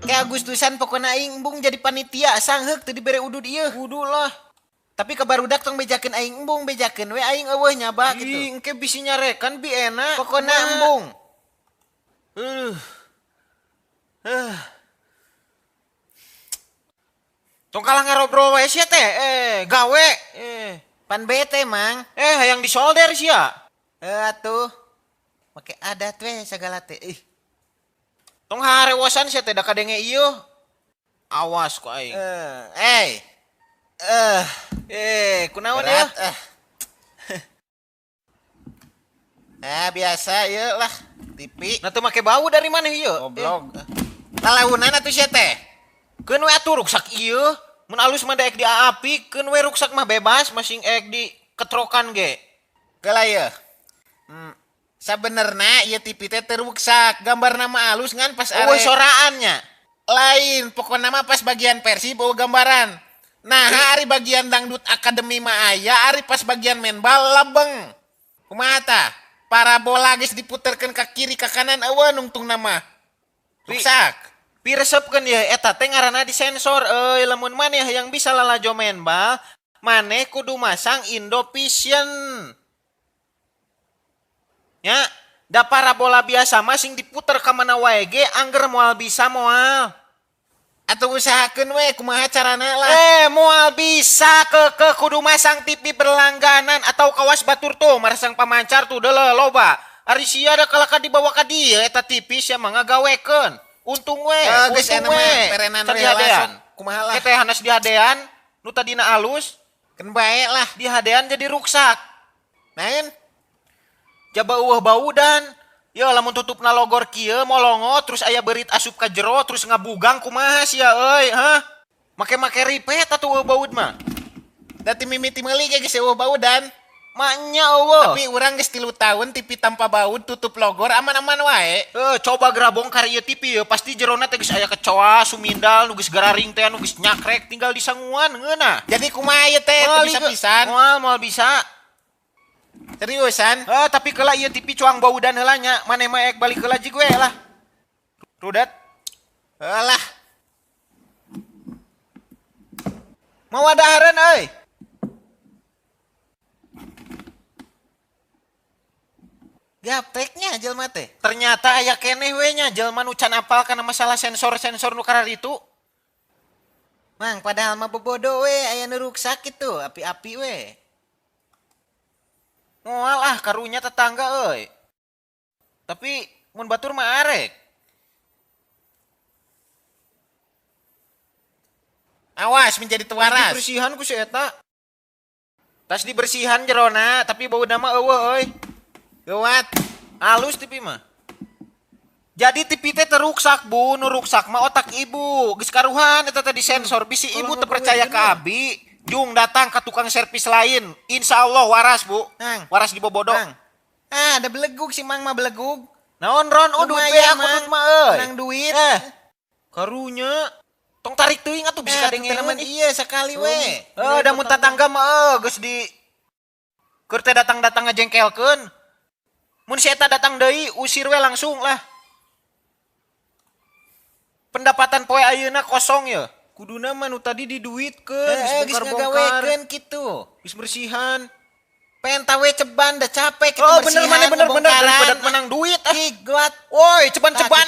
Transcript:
Kayak Agustusan pokoknya aing embung jadi panitia sangheuk teu dibere udud ieu. Kudu lah. Tapi ke barudak tong bejakeun aing embung bejakeun we aing eueuh nyaba Ih, gitu. engke bisi nyarekan bi enak. Pokona Kumaha? embung. Uh. Uh. Tong kalah ngarobrol wae sia teh. Gawe. Pan bete mang. Hayang disolder sia. Atuh. Make adat we sagala teh. Tong harewosan sia teh da kadenge ieu. Awas ku aing. Kunaon ya? Berat, biasa ieu lah. Tipi. Nah teu make bau dari mana ieu? Goblok. Lalaunan atuh sia teh. Keun we atuh ruksak ieu. Mun alus mah daek diaapi, keun we ruksak mah bebas, masing ek di ketrokan ge. Geula ieu. Sabenerna ieu tipi teh teu ruksak, gambar nama alus ngan pas Eueuh soraannya. lain pokoknya mah pas bagian Persib bawa gambaran. Nah, hari bagian dangdut akademi mah aya, hari pas bagian menbal labeng. Kumaha tah? Parabola geus diputerkeun ka kiri ka kanan eueuh nungtung nama. Ruksak. Piresepkeun ya eta teh ngaranna disensor. Lamun maneh yang bisa lalajo menbal, maneh kudu masang Indovision. Ya, da parabola biasa masing diputer ka mana wae ge angger moal bisa moal. Atuh usahakeun we kumaha carana lah. Moal bisa ke kudu masang TV berlangganan atau kawas batur tuh marasang pamancar tuh deuleuh loba. Ari sia da kalaka dibawa ka dieu eta TV sia mah ngagawekeun. Untung we, geus untung ena mah we. perenan Tadi we hadean. langsung. Kumaha lah. Teh hanas dihadean, nu tadina alus, Kan bae lah. dihadean jadi ruksak. Naon? Jaba eueuh bau dan ya lamun tutupna logor kieu molongo terus aya beurit asup ka jero terus ngabugang kumaha sia euy, hah? Make-make ripet atuh eueuh baud mah. Da ti mimiti meuli ge geus eueuh bau dan. Maknya eueuh. Tapi urang geus 3 tahun TV tanpa baut tutup logor aman-aman wae. Coba geura bongkar ieu TV ya pasti jerona teh geus aya kecoa, sumindal, nu geus gararing teh nu geus nyakrek tinggal disanguan ngeunah. Jadi kumaha ieu teh teu bisa pisan. Moal bisa. Seriusan? Tapi keula ieu TV cuang baudan heula nya, maneh mah ek balik heula jig we lah. Rudat. Alah. Mau adahareun euy. Gapteknya jelema teh. Ternyata aya keneh we nya jelema nu can apal kana masalah sensor-sensor nu karar itu. Mang, padahal mah bobodo we aya nu ruksak kitu, api-api we. Moal karunya tetangga euy. Tapi mun batur mah arek. Awas menjadi tuaras. Dibersihan ku si eta. Tas dibersihan jerona, tapi bau nama eueuh euy. Gawat. Halus TV mah. Jadi TV teh teruksak bu, nu ruksak mah otak ibu. Geus karuhan eta teh disensor, bisi ibu teu percaya ka abi. Jung datang ke tukang servis lain. Insya Allah waras bu. Nang. Waras di bobodo. Mang. Ada belegug si Mang mah belegug. Naon ron udut Lumayan, be udut Mang. mah euy. Nang duit. Karunya. Tong tarik teuing atuh bisa kadengeun. Iya sekali we. Da mun tatangga mah geus di keur teh datang-datang ngajengkelkeun. Mun si eta datang deui usir we langsung lah. Pendapatan poe ayeuna kosong ya. Kuduna mah nu tadi diduitkeun, Geus ngagawekeun kitu. geus bersihan. Penta we ceban da capek kitu Oh bener bersihan, bener ngebongkaran. daripada menang duit ah. Ih, gawat. Woi ceban-ceban